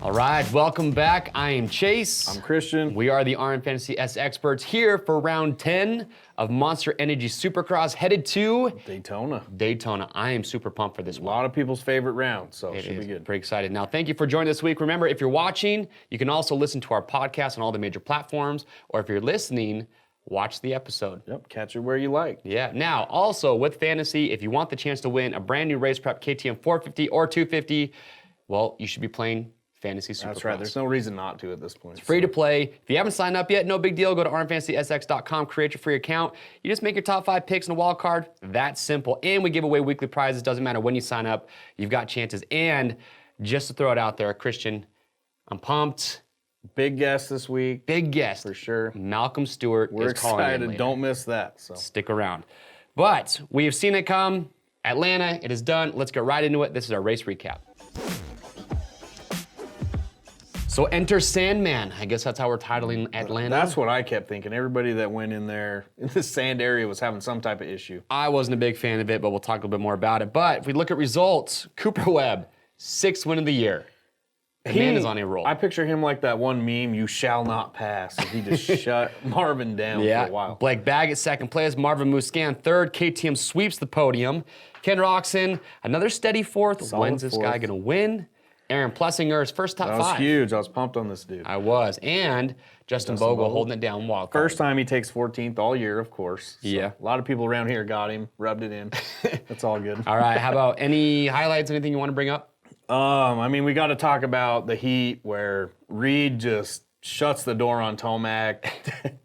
All right, welcome back. I am Chase. I'm Christian. We are the RMFantasy SXperts here for round 10 of Monster Energy Supercross, headed to Daytona. I am super pumped for this one. A lot of people's favorite round, so it should be good. Pretty excited. Now, thank you for joining this week. Remember, if you're watching, you can also listen to our podcast on all the major platforms, or if you're listening, watch the episode. Yep, catch it where you like. Yeah. Now, also with Fantasy, if you want the chance to win a brand new Race Prep KTM 450 or 250, well, you should be playing Fantasy Supercross. That's right. There's no reason not to at this point. It's free to play. If you haven't signed up yet, no big deal. Go to RMFantasysX.com, create your free account. You just make your top 5 picks in a wild card. That's simple. And we give away weekly prizes. Doesn't matter when you sign up. You've got chances. And just to throw it out there, Christian, I'm pumped. Big guest this week. Big guest. For sure. Malcolm Stewart We're is calling in excited. later. Don't miss that. So stick around. But we have seen it come. Atlanta, it is done. Let's get right into it. This is our race recap. So enter Sandman. I guess that's how we're titling Atlanta. That's what I kept thinking. Everybody that went in there in the sand area was having some type of issue. I wasn't a big fan of it, but we'll talk a little bit more about it. But if we look at results, Cooper Webb, 6th win of the year. The man is on a roll. I picture him like that one meme, "You shall not pass." And he just shut Marvin down for a while. Blake Baggett, 2nd place. Marvin Muscan, 3rd. KTM sweeps the podium. Ken Roxon, another steady 4th. Solid When's this guy going to win? Aaron Plessinger's first top 5. That was huge. I was pumped on this dude. I was. And Justin Bogle holding it down wild card. First time he takes 14th all year, of course. So Yeah. A lot of people around here got him, rubbed it in. That's all good. All right. How about any highlights, anything you want to bring up? I mean, we got to talk about the heat where Reed just shuts the door on Tomac,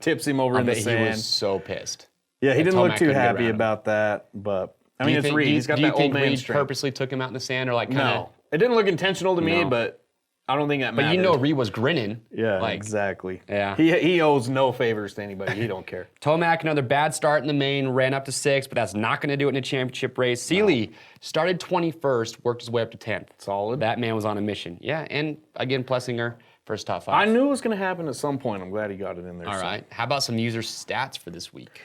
tips him over in the sand. He was so pissed. Yeah, he didn't look Tomac too couldn't get happy around him. about that, but I mean, it's Reed. He's got that old man Do you think Reed strength. purposely took him out in the sand or like kind of? No, it didn't look intentional to me, No. but I don't think that mattered. But you know Reed was grinning. Yeah, like, exactly. Yeah. He owes no favors to anybody. He don't care. Tomac, another bad start in the main, ran up to 6th, but that's not going to do it in a championship race. Seeley started 21st, worked his way up to 10th. Solid. That man was on a mission. Yeah, and again, Plessinger, first top 5. I knew it was going to happen at some point. I'm glad he got it in there. All right. How about some user stats for this week?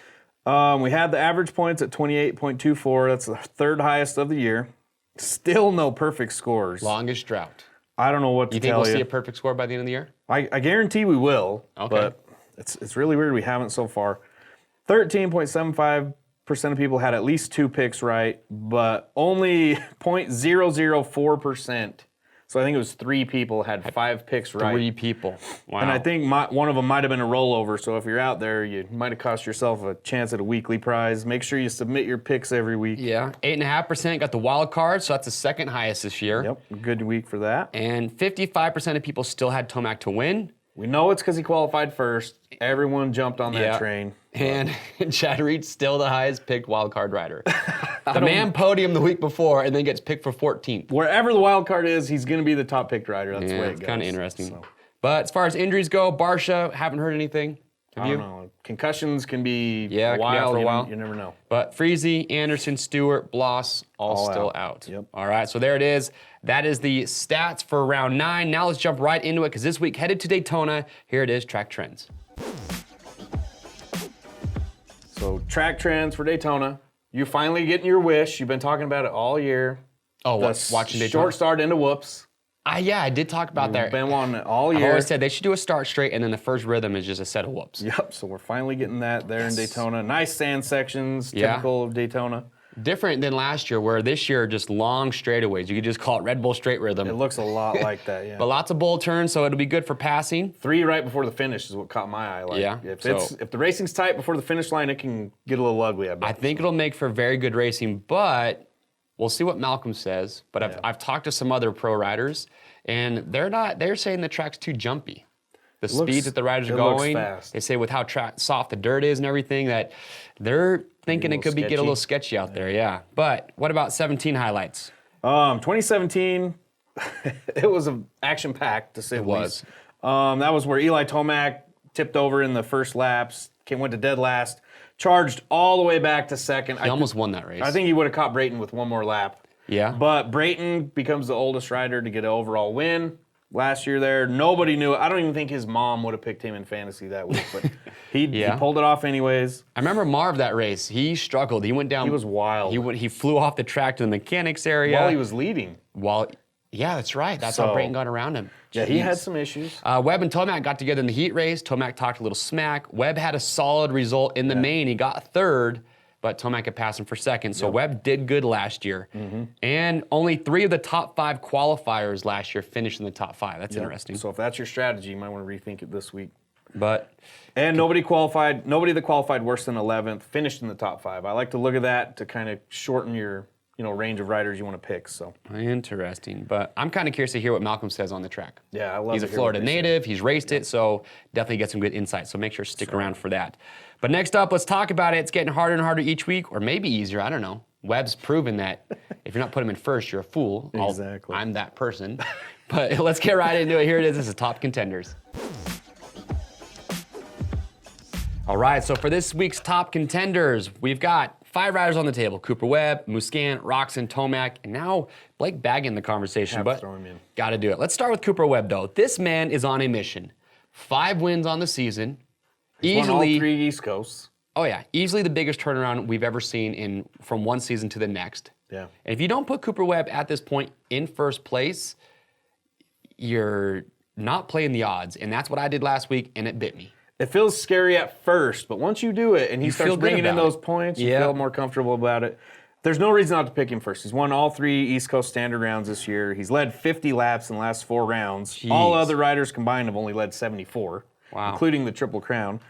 We had the average points at 28.24. That's the 3rd highest of the year. Still no perfect scores. Longest drought. I don't know what to You think tell we'll you. see a perfect score by the end of the year? I guarantee we will. Okay. But it's really weird we haven't so far. 13.75% of people had at least 2 picks right, but only 0.004%. So I think it was 3 people had 5 picks right. 3 people. Wow. And I think one of them might have been a rollover. So if you're out there, you might have cost yourself a chance at a weekly prize. Make sure you submit your picks every week. Yeah, 8.5% got the wild card, so that's the 2nd highest this year. Yep, good week for that. And 55% of people still had Tomac to win. We know it's because he qualified first. Everyone jumped on that train. And Chad Reed's still the highest picked wild card rider. The man podiumed the week before and then gets picked for 14th. Wherever the wild card is, he's going to be the top picked rider. That's the way it It's goes. kind of interesting. So, But as far as injuries go, Barsha, haven't heard anything. Have I you? don't know. Concussions can be Yeah, a it can while. be out for a You- while. You never know. But Freezy, Anderson, Stewart, Bloss, all still out. Yep. All right, so there it is. That is the stats for round 9. Now let's jump right into it because this week, headed to Daytona, here it is, track trends. So track trends for Daytona. You finally getting your wish. You've been talking about it all year. Oh, The watching Daytona? short start into whoops. Yeah, I did talk about that. You've been wanting it all I've year. always said they should do a start straight and then the first rhythm is just a set of whoops. Yep, so we're finally getting that there in Daytona. Nice sand sections, Yeah. typical of Daytona. Different than last year, where this year just long straightaways. You could just call it Red Bull straight rhythm. It looks a lot like that, yeah. But lots of bull turns, so it'll be good for passing. 3 right before the finish is what caught my eye. Like, Yeah, if the racing's tight before the finish line, it can get a little ugly, I bet. I think it'll make for very good racing, but we'll see what Malcolm says. But I've talked to some other pro riders, and they're saying the track's too jumpy. The speeds that the riders are going, fast. they say with how soft the dirt is and everything, that they're thinking it could get a little sketchy out there, yeah. But what about 17 highlights? 2017, it was action-packed, to say the least. That was where Eli Tomac tipped over in the first laps, went to dead last, charged all the way back to 2nd. He almost won that race. I think he would have caught Brayton with one more lap. Yeah. But Brayton becomes the oldest rider to get an overall win. Last year there, nobody knew it. I don't even think his mom would have picked him in fantasy that week, but he pulled it off anyways. I remember Marv that race. He struggled. He went down. He was wild. He flew off the track to the mechanics area. While he was leading. Yeah, that's right. That's how Brayton got around him. Yeah, he had some issues. Webb and Tomac got together in the heat race. Tomac talked a little smack. Webb had a solid result in the main. He got third, but Tomac had passed him for second. So Webb did good last year. And only 3 of the top 5 qualifiers last year finished in the top 5. That's interesting. So if that's your strategy, you might want to rethink it this week. And nobody that qualified worse than 11th finished in the top 5. I like to look at that to kind of shorten your range of riders you want to pick. So interesting. But I'm kind of curious to hear what Malcolm says on the track. Yeah, I love He's a Florida native. He's raced it, so definitely get some good insight. So make sure to stick around for that. But next up, let's talk about it. It's getting harder and harder each week, or maybe easier. I don't know. Webb's proven that if you're not putting him in first, you're a fool. Exactly. I'm that person. But let's get right into it. Here it is. This is Top Contenders. All right, so for this week's Top Contenders, we've got 5 riders on the table: Cooper Webb, Musquin, Roczen, Tomac, and now Blake Bagg in the conversation. But got to do it. Let's start with Cooper Webb, though. This man is on a mission. 5 wins on the season. He's won all 3 East Coasts. Oh yeah, easily the biggest turnaround we've ever seen from one season to the next. Yeah. And if you don't put Cooper Webb at this point in first place, you're not playing the odds, and that's what I did last week, and it bit me. It feels scary at first, but once you do it and he starts bringing in those points, you feel more comfortable about it. There's no reason not to pick him first. He's won all 3 East Coast standard rounds this year. He's led 50 laps in the last 4 rounds. Jeez. All other riders combined have only led 74, including the Triple Crown.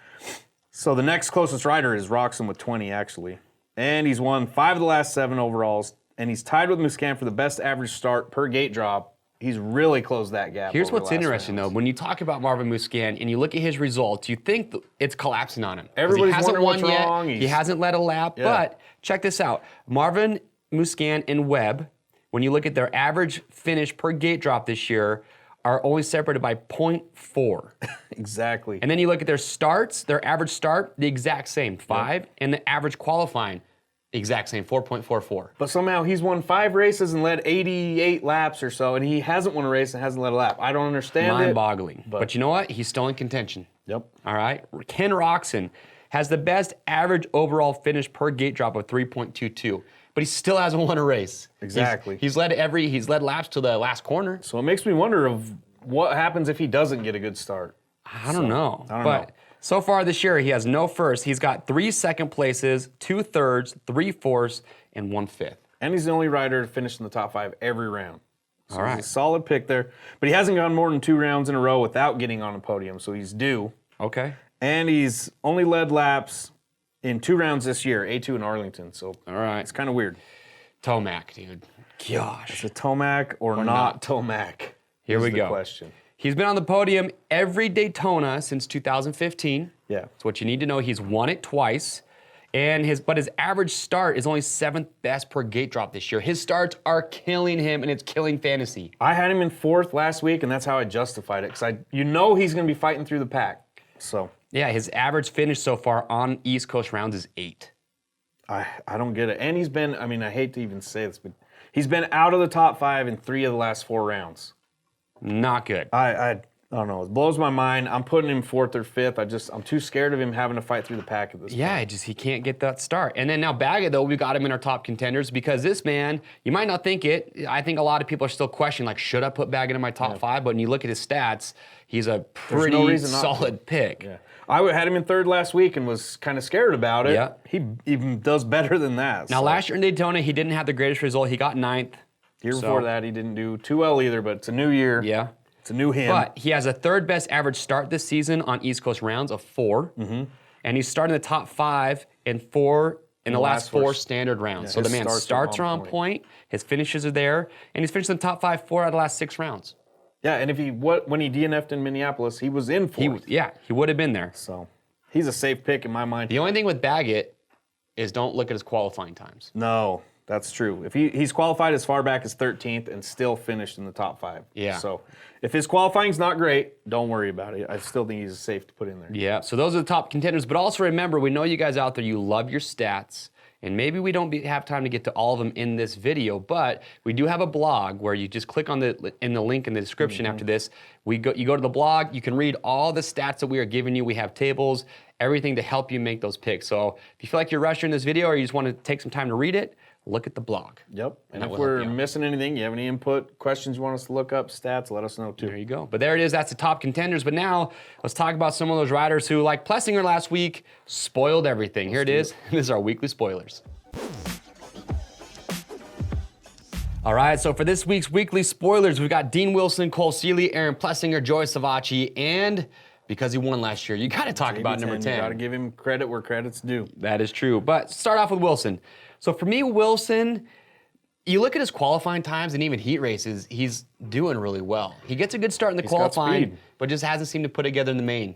So the next closest rider is Roczen with 20, actually. And he's won 5 of the last 7 overalls, and he's tied with Musquin for the best average start per gate drop. He's really closed that gap. Here's what's interesting, though. When you talk about Marvin Musquin and you look at his results, you think it's collapsing on him. Everybody's wondering what's wrong. He hasn't led a lap, but check this out. Marvin, Musquin, and Webb, when you look at their average finish per gate drop this year, are only separated by 0.4. Exactly. And then you look at their starts, their average start, the exact same, 5, and the average qualifying, exact same, 4.44. But somehow he's won 5 races and led 88 laps or so, and he hasn't won a race and hasn't led a lap. I don't understand it. Mind-boggling. But you know what? He's still in contention. Yep. All right? Ken Roczen has the best average overall finish per gate drop of 3.22, but he still hasn't won a race. Exactly. He's led laps to the last corner. So it makes me wonder of what happens if he doesn't get a good start. I don't know. So far this year, he has no first. He's got 3 second places, 2 thirds, 3 fourths, and 1 fifth. And he's the only rider to finish in the top 5 every round. So all right. He's a solid pick there. But he hasn't gone more than 2 rounds in a row without getting on a podium, so he's due. Okay. And he's only led laps in 2 rounds this year, A2 in Arlington. So all right. It's kind of weird. Tomac, dude. Gosh. Is it Tomac or not Tomac? Here we go. Question. He's been on the podium every Daytona since 2015. Yeah. That's what you need to know. He's won it twice. But his average start is only 7th best per gate drop this year. His starts are killing him, and it's killing fantasy. I had him in 4th last week, and that's how I justified it, because he's going to be fighting through the pack. So yeah, his average finish so far on East Coast rounds is 8. I don't get it. And he's been, I hate to even say this, but he's been out of the top 5 in 3 of the last 4 rounds. Not good. I don't know. It blows my mind. I'm putting him 4th or 5th. I'm too scared of him having to fight through the pack at this point. Yeah, he can't get that start. And then now Baggett, though, we got him in our top contenders because this man, you might not think it. I think a lot of people are still questioning, like, should I put Baggett in my top 5? But when you look at his stats, he's a pretty solid pick. Yeah. I had him in 3rd last week and was kind of scared about it. Yeah. He even does better than that. Now, last year in Daytona, he didn't have the greatest result. He got 9th. Year before that, he didn't do too well either, but it's a new year. Yeah. It's a new him. But he has a 3rd best average start this season on East Coast rounds of 4. Mm-hmm. And he's starting the top 5 in the last 4 standard rounds. So the man's starts are on point. His finishes are there. And he's finished in the top 5 4 out of the last 6 rounds. Yeah, and when he DNF'd in Minneapolis, he was in 4th. He would have been there. So he's a safe pick in my mind. The only thing with Baggett is don't look at his qualifying times. No, that's true. If he's qualified as far back as 13th and still finished in the top 5. Yeah. So if his qualifying's not great, don't worry about it. I still think he's safe to put in there. Yeah, so those are the top contenders. But also remember, we know you guys out there, you love your stats. And maybe we don't have time to get to all of them in this video, but we do have a blog where you just click on the link in the description after this. You go to the blog, you can read all the stats that we are giving you. We have tables, everything to help you make those picks. So if you feel like you're rushing this video or you just want to take some time to read it, look at the blog. Yep. And that if will help we're you out. missing anything, you have any input, questions you want us to look up, stats, let us know too. There you go. But there it is. That's the top contenders. But now let's talk about some of those riders who, like Plessinger last week, spoiled everything. Here it is. This is our weekly spoilers. All right, so for this week's weekly spoilers, we've got Dean Wilson, Cole Seeley, Aaron Plessinger, Joey Savacci, and because he won last year, you got to talk about number 10. You got to give him credit where credit's due. That is true. But start off with Wilson. So for me, Wilson, you look at his qualifying times and even heat races, he's doing really well. He gets a good start in the qualifying, but just hasn't seemed to put together in the main.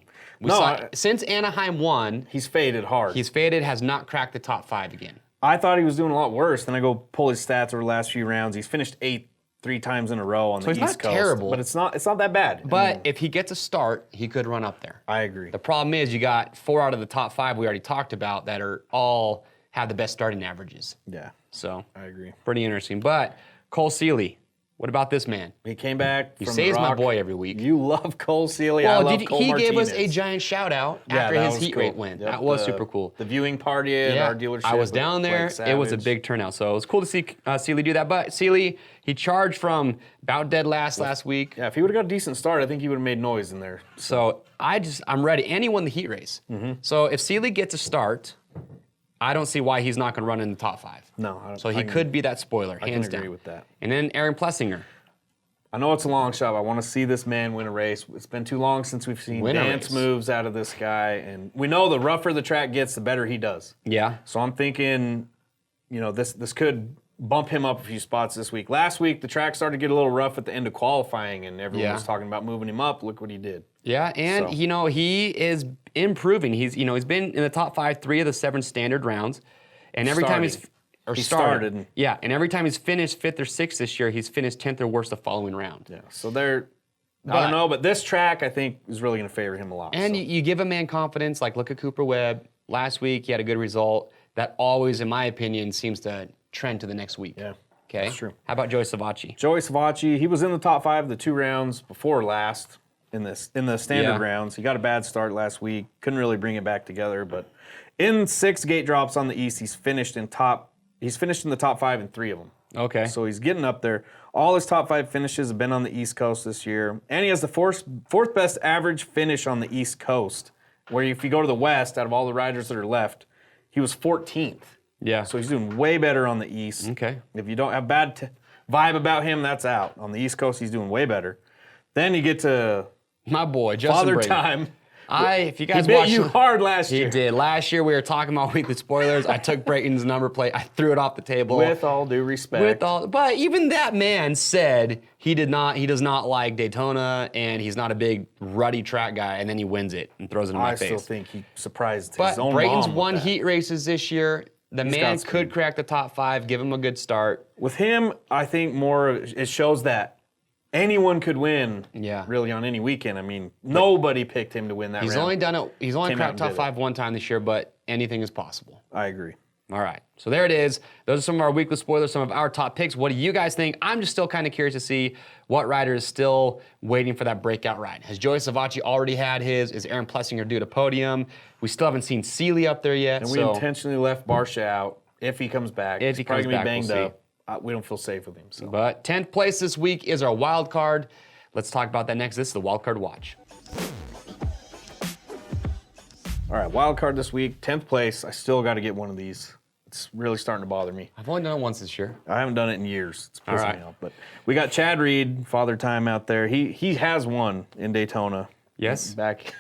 Since Anaheim won, he's faded hard. He's faded, has not cracked the top 5 again. I thought he was doing a lot worse. Then I go pull his stats over the last few rounds. He's finished 8th 3 times in a row on the East Coast. So he's not terrible. But it's not that bad. But if he gets a start, he could run up there. I agree. The problem is you got 4 out of the top 5 we already talked about that are all have the best starting averages. Yeah. So I agree. Pretty interesting. But Cole Seeley, what about this man? He came back He from says the Rock. my boy every week. You love Cole Seeley. Well, I love Cole he Martinez. gave us a giant shout out after his heat rate win. Yep, That was super cool. The viewing party at our dealership. I was down there. It was a big turnout. So it was cool to see Seeley do that. But Seeley, he charged from about dead last week. Yeah, if he would have got a decent start, I think he would have made noise in there. So I'm ready. And he won the heat race. So if Seeley gets a start, I don't see why he's not going to run in the top 5. No. I don't, So he could be that spoiler, hands down. I agree with that. And then Aaron Plessinger. I know it's a long shot. But I want to see this man win a race. It's been too long since we've seen dance moves out of this guy. And we know the rougher the track gets, the better he does. Yeah. So I'm thinking, this could bump him up a few spots this week. Last week, the track started to get a little rough at the end of qualifying, and everyone was talking about moving him up. Look what he did. Yeah, and he is improving. He's been in the top 5 3 of the 7 standard rounds, and every time he started. Yeah, and every time he's finished 5th or 6th this year, he's finished 10th or worse the following round. Yeah, so I don't know, but this track I think is really going to favor him a lot. And you give a man confidence. Like look at Cooper Webb. Last week he had a good result. That always, in my opinion, seems to trend to the next week. Yeah, okay, that's true. How about Joey Savacci? Joey Savacci, he was in the top 5 the 2 rounds before last in the standard rounds. He got a bad start last week. Couldn't really bring it back together, but in 6 gate drops on the East, he's finished in the top 5 in 3 of them. Okay. So he's getting up there. All his top 5 finishes have been on the East Coast this year. And he has the fourth best average finish on the East Coast, where if you go to the West, out of all the riders that are left, he was 14th. Yeah. So he's doing way better on the East. Okay. If you don't have bad vibe about him, that's out. On the East Coast, he's doing way better. Then you get to my boy, Justin Father Brady. Time. If you guys he bit watched you hard last year. He did. Last year we were talking about weekly spoilers. I took Brayton's number plate. I threw it off the table. With all due respect. But even that man said he does not like Daytona and he's not a big ruddy track guy, and then he wins it and throws it in my face. I still think he surprised but his own Brayton's mom won with that. heat races this year. The man could crack the top 5. Give him a good start. With him, I think it shows that anyone could win. Yeah. Really on any weekend. I mean, nobody picked him to win that round. He's only cracked top 5 one time this year, but anything is possible. I agree. All right, so there it is. Those are some of our weekly spoilers, some of our top picks. What do you guys think? I'm just still kind of curious to see what rider is still waiting for that breakout ride. Has Joey Savacci already had his? Is Aaron Plessinger due to podium? We still haven't seen Seeley up there yet. And we intentionally left Barsha out if he comes back. If he comes back, banged we'll up. We don't feel safe with him. So. But 10th place this week is our wild card. Let's talk about that next. This is the wild card watch. All right, wild card this week, 10th place. I still got to get one of these. It's really starting to bother me. I've only done it once this year. I haven't done it in years. It's pissing me off. But we got Chad Reed, Father Time out there. He has won in Daytona. Yes. Back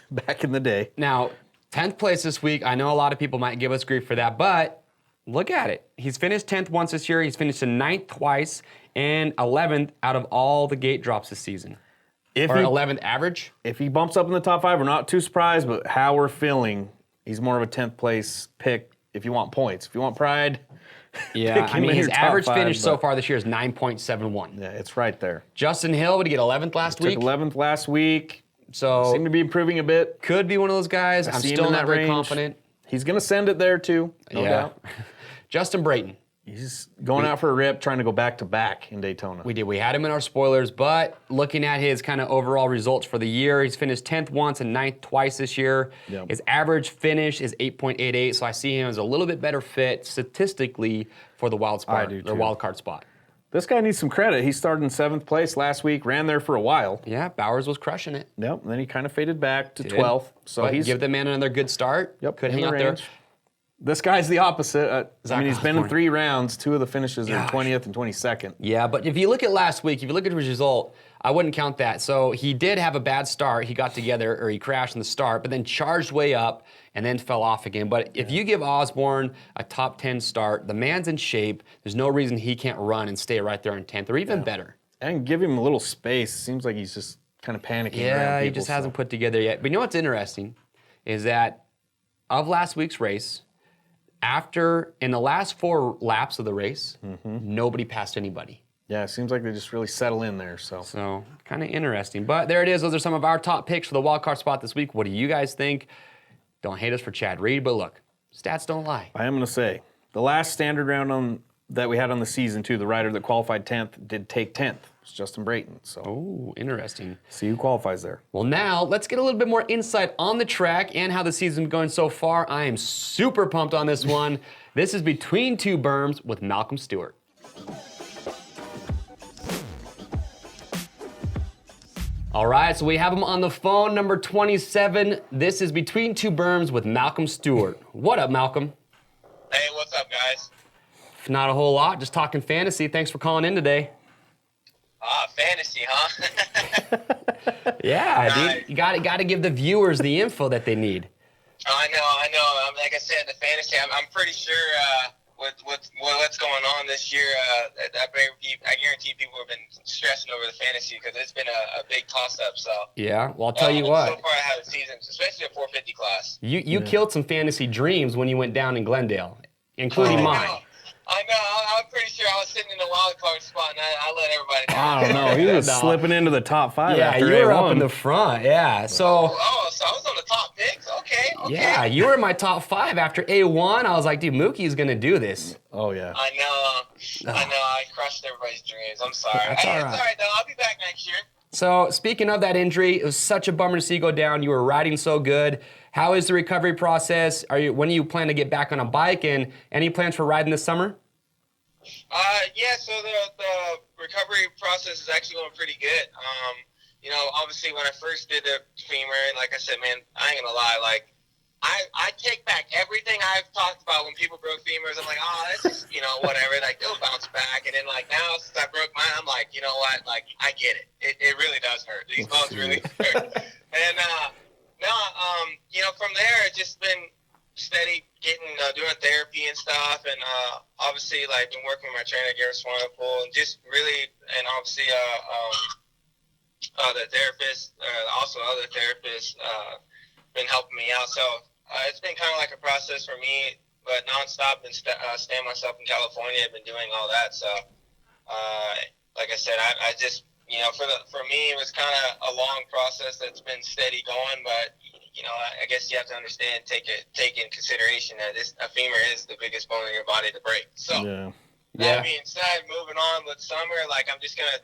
in the day. Now, 10th place this week. I know a lot of people might give us grief for that, but look at it. He's finished 10th once this year. He's finished in 9th twice and 11th out of all the gate drops this season. Or 11th average. If he bumps up in the top 5, we're not too surprised, but how we're feeling, he's more of a 10th place pick if you want points. If you want pride, yeah, I mean, his average finish so but far this year is 9.71. Yeah, it's right there. Justin Hill, would he get 11th last week? Took 11th last week. So seemed to be improving a bit. Could be one of those guys. I'm still not very confident. He's going to send it there too, no doubt. Justin Brayton. He's going out for a rip, trying to go back-to-back in Daytona. We did. We had him in our spoilers, but looking at his kind of overall results for the year, he's finished 10th once and 9th twice this year. Yep. His average finish is 8.88, so I see him as a little bit better fit statistically for the wild spot, do the too. wild card spot. This guy needs some credit. He started in 7th place last week, ran there for a while. Yeah, Bowers was crushing it. Yep, and then he kind of faded back to 12th. So But he's give the man another good start. Yep, Could in hang the out there. range. This guy's the opposite. He's been in Osborne. 3 rounds. 2 of the finishes are Gosh. 20th and 22nd. Yeah, but if you look at last week, if you look at his result, I wouldn't count that. So he did have a bad start. He got together, or he crashed in the start, but then charged way up and then fell off again. But if you give Osborne a top 10 start, the man's in shape. There's no reason he can't run and stay right there in 10th or even better. And give him a little space. Seems like he's just kind of panicking. Yeah, around he people, just hasn't put together yet. But you know what's interesting is that of last week's race, in the last 4 laps of the race, nobody passed anybody. Yeah, it seems like they just really settle in there. So kind of interesting. But there it is. Those are some of our top picks for the wildcard spot this week. What do you guys think? Don't hate us for Chad Reed, but look, stats don't lie. I am going to say, the last standard round that we had on the season, too, the rider that qualified 10th did take 10th. It's Justin Brayton. So Oh, interesting. see who qualifies there. Well, now let's get a little bit more insight on the track and how the season's going so far. I am super pumped on this one. This is Between Two Berms with Malcolm Stewart. All right, so we have him on the phone, number 27. This is Between Two Berms with Malcolm Stewart. What up, Malcolm? Hey, what's up, guys? Not a whole lot, just talking fantasy. Thanks for calling in today. Fantasy, huh? Yeah, dude, you got to give the viewers the info that they need. I know. Like I said, the fantasy, I'm pretty sure with what's going on this year, I guarantee people have been stressing over the fantasy because it's been a big toss-up. So Yeah, well, I'll tell you what. So far, I had a season, especially a 450 class. You killed some fantasy dreams when you went down in Glendale, including mine. I know. I'm pretty sure I was sitting in the wild card spot, and I let everybody down. I don't know. He was slipping into the top 5 Yeah, after you were A1. up in the front, yeah. So, So I was on the top picks. Okay. yeah, you were in my top 5 after A1. I was like, dude, Mookie's going to do this. Oh, yeah. I know. I crushed everybody's dreams. I'm sorry. That's all right. It's all right, though. I'll be back next year. So, speaking of that injury, it was such a bummer to see you go down. You were riding so good. How is the recovery process? When do you plan to get back on a bike? And any plans for riding this summer? Yeah, so the recovery process is actually going pretty good. Obviously when I first did the femur, and like I said, man, I ain't gonna lie, like I take back everything I've talked about when people broke femurs. I'm like, oh, that's just, whatever. Like they'll bounce back, and then like now since I broke mine, I'm like, you know what? Like I get it. It really does hurt. These bones really hurt. And from there it's just been steady doing therapy and stuff, and obviously like been working with my trainer Garrett Swanepoel, and just really, and obviously the therapist, also other therapists, been helping me out. So it's been kind of like a process for me, but nonstop. And staying myself in California, I've been doing all that. So like I said, I just for me it was kind of a long process that's been steady going, but. I guess you have to understand, take in consideration that a femur is the biggest bone in your body to break. So, that being said, moving on with summer, like I'm just gonna,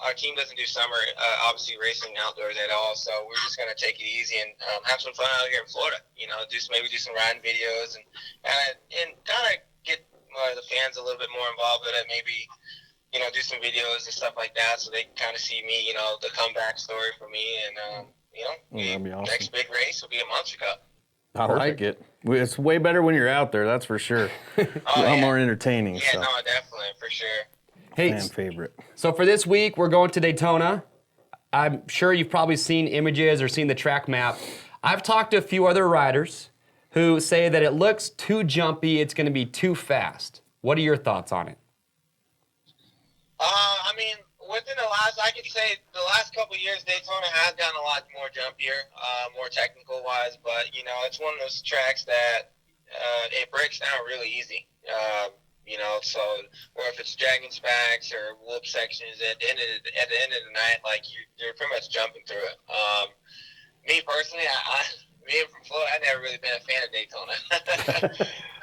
our team doesn't do summer, obviously racing outdoors at all. So we're just gonna take it easy and have some fun out here in Florida. Just maybe do some riding videos and kind of get the fans a little bit more involved with it. Maybe. Do some videos and stuff like that, so they can kind of see me, the comeback story for me, and that'd be awesome. Next big race will be a Monster Cup. I like it. It's way better when you're out there, that's for sure. A lot more entertaining. Yeah, so. no, definitely, for sure. Hey, Fan favorite. So for this week, we're going to Daytona. I'm sure you've probably seen images or seen the track map. I've talked to a few other riders who say that it looks too jumpy, it's going to be too fast. What are your thoughts on it? I could say the last couple of years, Daytona has gotten a lot more jumpier, more technical wise, but it's one of those tracks that it breaks down really easy. So or if it's dragon spacks or whoop sections, at the end of the night, like you're pretty much jumping through it. Me personally, being from Florida, I've never really been a fan of Daytona.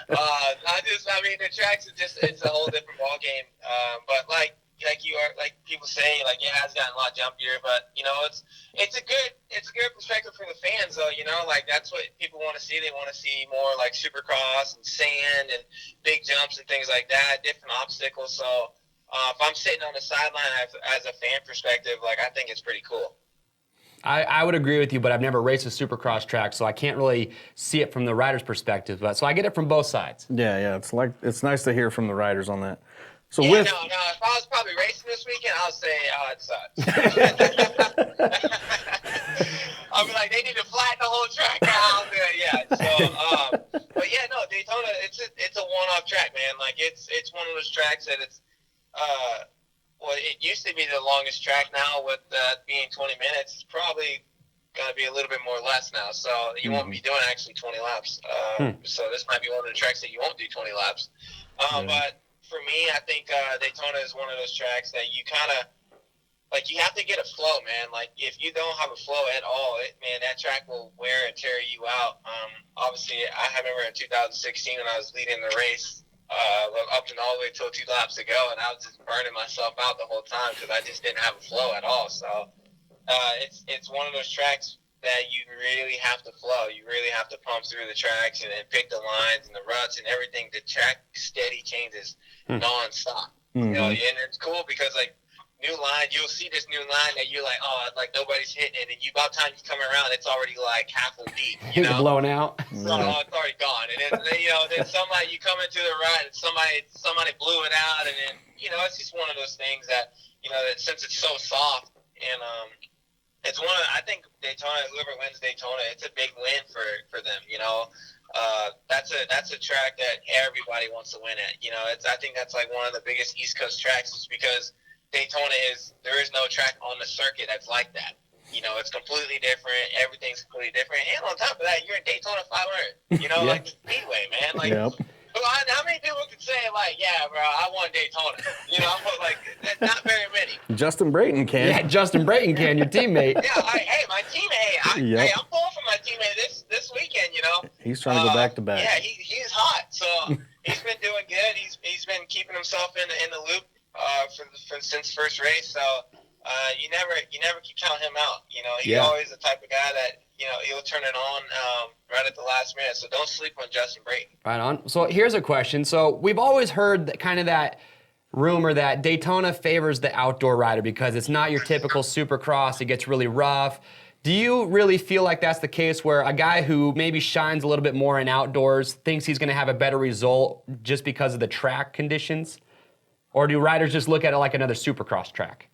The tracks are it's a whole different ball game. But like people say, like, yeah, it's gotten a lot jumpier, but it's it's a good perspective for the fans, though. Like that's what people want to see. They want to see more like Supercross and sand and big jumps and things like that, different obstacles. So if I'm sitting on the sideline as a fan perspective, like I think it's pretty cool. I would agree with you, but I've never raced a Supercross track, so I can't really see it from the rider's perspective. But so I get it from both sides. Yeah. It's nice to hear from the riders on that. So no. If I was probably racing this weekend, I'll say, it sucks. I'll be like, they need to flatten the whole track out. Yeah. So, but yeah, no, Daytona, it's a one-off track, man. Like it's one of those tracks that it's, it used to be the longest track. Now with being 20 minutes, it's probably going to be a little bit more less now. So you won't be doing actually 20 laps. So this might be one of the tracks that you won't do 20 laps. But for me, I think Daytona is one of those tracks that you kind of, like, you have to get a flow, man. Like, if you don't have a flow at all, that track will wear and tear you out. Obviously, I remember in 2016 when I was leading the race, up and all the way till 2 laps to go, and I was just burning myself out the whole time because I just didn't have a flow at all. So it's one of those tracks that you really have to flow. You really have to pump through the tracks and pick the lines and the ruts and everything. The track steady changes nonstop. And it's cool because, like, new line, you'll see this new line that you're like, like nobody's hitting it, and by the time you come around, it's already like half a deep. It's blowing out. So it's already gone, and then then somebody you come into the right, and somebody blew it out, and then it's just one of those things that that since it's so soft, and it's one of, I think Daytona, whoever wins Daytona, it's a big win for them. That's a track that everybody wants to win at. I think that's like one of the biggest East Coast tracks, is because Daytona there is no track on the circuit that's like that. It's completely different. Everything's completely different. And on top of that, you're in Daytona 500. Like Speedway, man. Like, how many people could say, like, yeah, bro, I won Daytona? But like, not very many. Justin Brayton can. Yeah, Justin Brayton can, your teammate. Yeah, my teammate. I'm pulling for my teammate this weekend. He's trying to go back to back. Yeah, he's hot. So he's been doing good. He's been keeping himself in the loop since first race. So you never keep counting him out. He's always the type of guy that he'll turn it on right at the last minute. So don't sleep on Justin Brayton. Right on. So here's a question. So we've always heard that rumor that Daytona favors the outdoor rider because it's not your typical Supercross. It gets really rough. Do you really feel like that's the case, where a guy who maybe shines a little bit more in outdoors thinks he's going to have a better result just because of the track conditions? Or do riders just look at it like another Supercross track?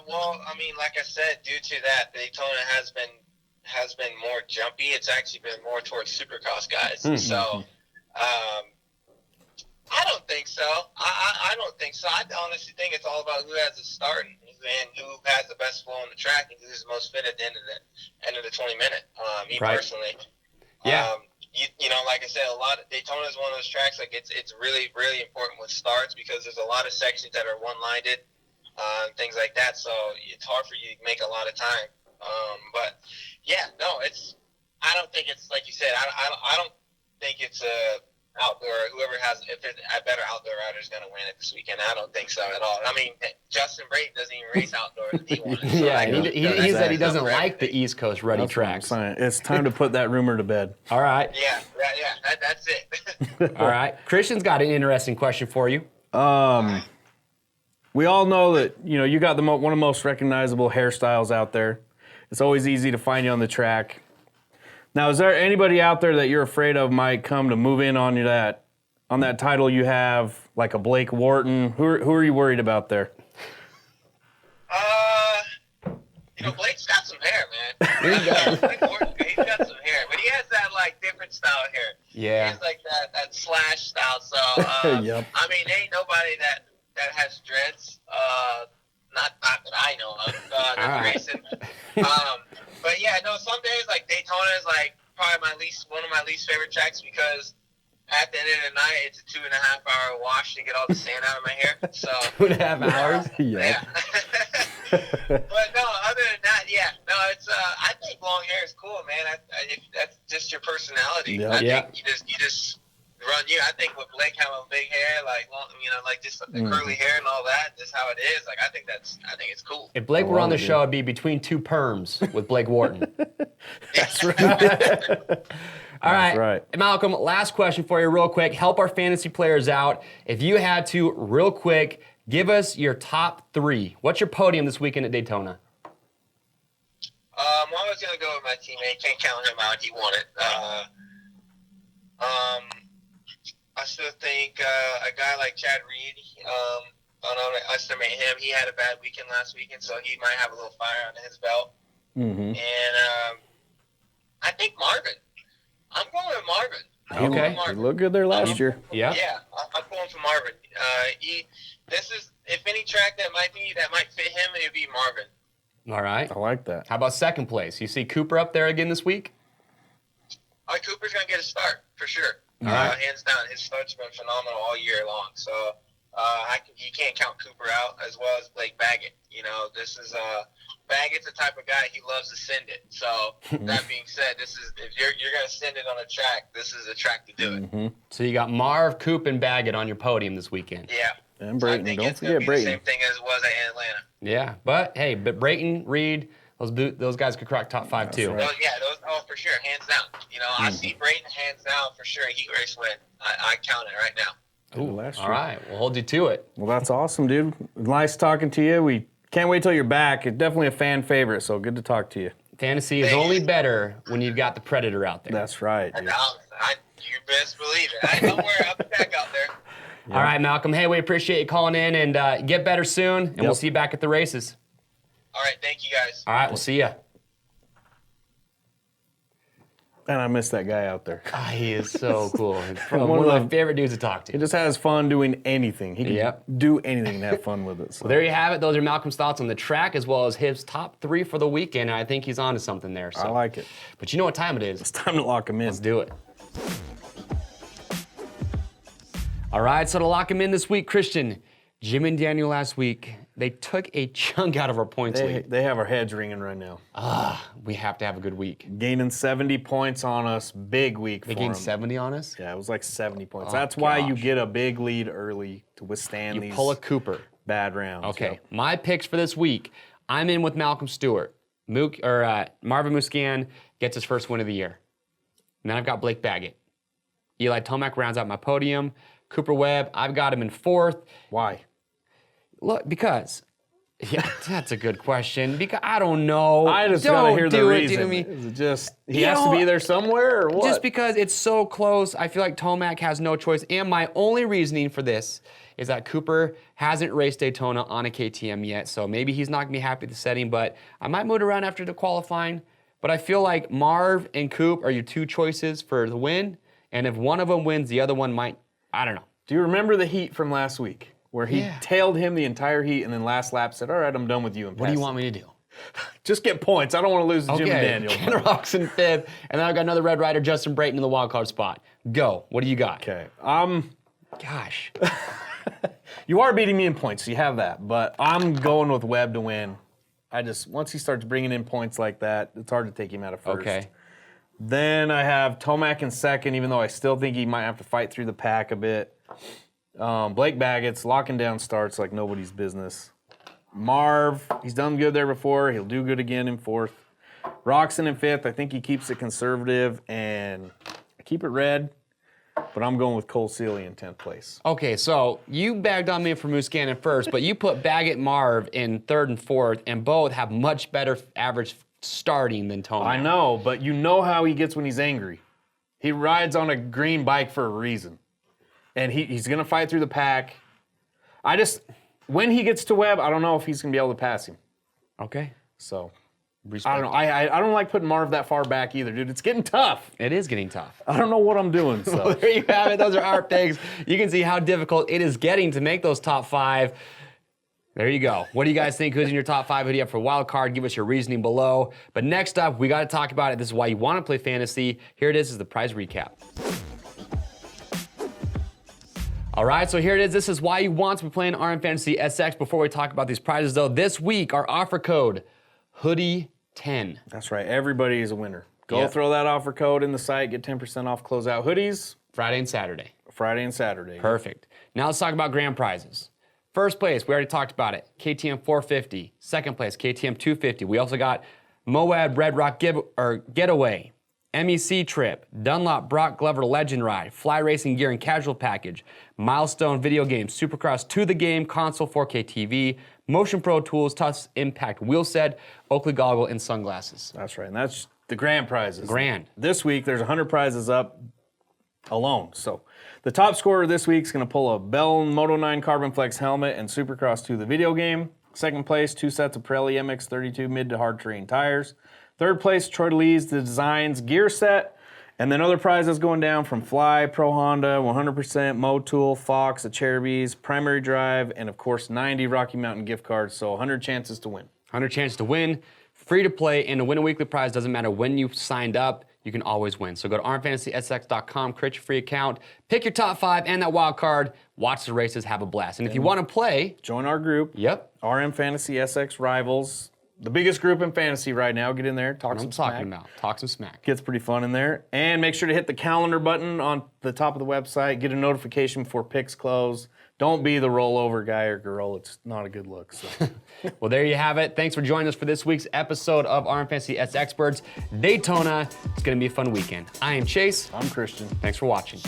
Well, I mean, like I said, due to that, Daytona has been more jumpy. It's actually been more towards Supercross guys. So, I don't think so. I don't think so. I honestly think it's all about who has the start and who has the best flow on the track and who's the most fit at the end of the 20-minute. Me personally. Yeah. Like I said, Daytona is one of those tracks. Like it's really, really important with starts because there's a lot of sections that are one-lined, and things like that. So it's hard for you to make a lot of time. But yeah, no, I don't think it's like you said. I don't think it's outdoor. Whoever has a better outdoor rider is going to win it this weekend. I don't think so at all. I mean, Justin Brayton doesn't even race outdoors. He won it. So he said he doesn't like the East Coast ruddy tracks. It's time to put that rumor to bed. All right. Yeah. That's it. All right. Christian's got an interesting question for you. We all know that you got one of the most recognizable hairstyles out there. It's always easy to find you on the track. Now, is there anybody out there that you're afraid of might come to move in on that title you have, like a Blake Wharton? Who are you worried about there? Blake's got some hair, man. Blake Wharton, he's got some hair, but he has that like different style of hair. Yeah. He has like that slash style. So Yep. I mean, ain't nobody that has dreads. Not that I know of. That's racing. But yeah, no. Some days like Daytona is like probably one of my least favorite tracks because at the end of the night it's a 2.5-hour wash to get all the sand out of my hair. So 2.5 hours. Yeah. But no, other than that, yeah, no. It's I think long hair is cool, man. If that's just your personality. Yeah. I think you just run you. I think with Blake having big hair, like long, like just the curly hair and all that, just how it is. Like I think it's cool. If Blake were on the show, it'd be between two perms with Blake Wharton. That's right. All right. That's right. Malcolm, last question for you real quick. Help our fantasy players out. If you had to, real quick, give us your top 3. What's your podium this weekend at Daytona? Well, I was going to go with my teammate. Can't count him out. He won it. I still think a guy like Chad Reed, I don't underestimate him. He had a bad weekend last weekend, so he might have a little fire under his belt. Mm-hmm. And I think Marvin. I'm going with Marvin. Okay. He looked good there last year. Yeah. Yeah, I'm going for Marvin. This is, if any track that might fit him, it would be Marvin. All right. I like that. How about second place? You see Cooper up there again this week? Cooper's going to get a start, for sure. All right. Hands down. His start's been phenomenal all year long. So you can't count Cooper out, as well as Blake Baggett. This is Baggett's the type of guy, he loves to send it. So that being said, if you're going to send it on a track, this is a track to do it. Mm-hmm. So you got Marv, Coop, and Baggett on your podium this weekend. Yeah. And Brayton. I think Don't it's going to forget be the Brayton. same thing as it was at Atlanta. Yeah, but Brayton, Reed, those guys could crack top 5 too. right. Those for sure, hands down. I see Brayton hands down for sure. Heat race win. I count it right now. Ooh, last all year. right, we'll hold you to it. Well, that's awesome, dude. Nice talking to you. We can't wait till you're back. It's definitely a fan favorite, so good to talk to you. Fantasy is only better when you've got the Predator out there. That's right, dude. You best believe it. Don't worry, I'll be back out there. All right, Malcolm. Hey, we appreciate you calling in, and get better soon, and we'll see you back at the races. All right, thank you guys. All right, we'll see you. And I miss that guy out there. He is so cool. One of my favorite dudes to talk He to. just has fun doing anything. He can do anything and have fun with it. So. Well, there you have it. Those are Malcolm's thoughts on the track, as well as his top 3 for the weekend. I think he's onto something there. So. I like it. But you know what time it is. It's time to lock him in. Let's do it. All right, so to lock him in this week, Christian, Jim and Daniel last week, they took a chunk out of our points lead. They have our heads ringing right now. We have to have a good week. Gaining 70 points on us, big week for They gained them. 70 on us? Yeah, it was like 70 points. Oh, That's why you gosh. get a big lead early to withstand these Pull a Cooper. bad rounds. Okay, Yep. my picks for this week, I'm in with Malcolm Stewart. Marvin Musquin gets his first win of the year. And then I've got Blake Baggett. Eli Tomac rounds out my podium. Cooper Webb, I've got him in 4th. Why? Look, because... Yeah, that's a good question. Because I don't know. I just gotta hear the reason. To me. Is it just he has to be there somewhere, or what? Just because it's so close, I feel like Tomac has no choice. And my only reasoning for this is that Cooper hasn't raced Daytona on a KTM yet, so maybe he's not gonna be happy with the setting. But I might move it around after the qualifying. But I feel like Marv and Coop are your 2 choices for the win. And if one of them wins, the other one might. I don't know. Do you remember the heat from last week? Where he tailed him the entire heat and then last lap said, all right, I'm done with you. And What do you want me to do? Just get points. I don't want to lose to Jim and Daniel. Ken Rock's in 5th, and then I've got another Red Rider, Justin Brayton, in the wild card spot. Go. What do you got? Okay. Gosh. You are beating me in points, so you have that. But I'm going with Webb to win. Once he starts bringing in points like that, it's hard to take him out of first. Okay. Then I have Tomac in 2nd, even though I still think he might have to fight through the pack a bit. Blake Baggett's locking down starts like nobody's business. Marv, he's done good there before. He'll do good again in 4th. Roxon in 5th. I think he keeps it conservative and I keep it red, but I'm going with Cole Seeley in 10th place. Okay, so you bagged on me for Musquin in 1st, but you put Baggett Marv in 3rd and 4th, and both have much better average starting than Tomac. I know, but you know how he gets when he's angry. He rides on a green bike for a reason. And he's going to fight through the pack. When he gets to Webb, I don't know if he's going to be able to pass him. Okay. So, Respect. I don't know. I don't like putting Marv that far back either, dude. It's getting tough. It is getting tough. I don't know what I'm doing. So. Well, there you have it. Those are our picks. You can see how difficult it is getting to make those top 5. There you go. What do you guys think? Who's in your top 5? Who do you have for wild card? Give us your reasoning below. But next up, we got to talk about it. This is why you want to play fantasy. Here it is the prize recap. All right, so here it is. This is why you want to be playing RMFantasy Before we talk about these prizes, though, this week, our offer code, Hoodie10. That's right. Everybody is a winner. Go throw that offer code in the site. Get 10% off closeout hoodies. Friday and Saturday. Friday and Saturday. Perfect. Now let's talk about grand prizes. First place, we already talked about it, KTM 450. Second place, KTM 250. We also got Moab Red Rock Getaway, MEC Trip, Dunlop Brock Glover Legend Ride, Fly Racing Gear and Casual Package, Milestone Video Game, Supercross To The Game, Console 4K TV, Motion Pro Tools, Touch Impact Wheel Set, Oakley Goggle, and Sunglasses. That's right, and that's the grand prizes. Grand. This week, there's 100 prizes up alone. So the top scorer this week is going to pull a Bell Moto 9 Carbon Flex helmet and Supercross 2 the video game. Second place, 2 sets of Pirelli MX32 mid to hard terrain tires. Third place, Troy Lee's the Designs gear set. And then other prizes going down from Fly, Pro Honda, 100% Motool, Fox, a Cherubies, Primary Drive, and of course 90 Rocky Mountain gift cards. So 100 chances to win. 100 chances to win, free to play, and to win a weekly prize doesn't matter when you signed up. You can always win. So go to RMFantasysX.com, create your free account, pick your top 5 and that wild card, watch the races, have a blast. And if you want to play, join our group. Yep. RM Fantasy SX Rivals. The biggest group in fantasy right now. Get in there, talk some smack. Talk some smack. Gets pretty fun in there. And make sure to hit the calendar button on the top of the website. Get a notification before picks close. Don't be the rollover guy or girl. It's not a good look. So. Well, there you have it. Thanks for joining us for this week's episode of RM Fantasy SXperts Daytona. It's going to be a fun weekend. I am Chase. I'm Christian. Thanks for watching.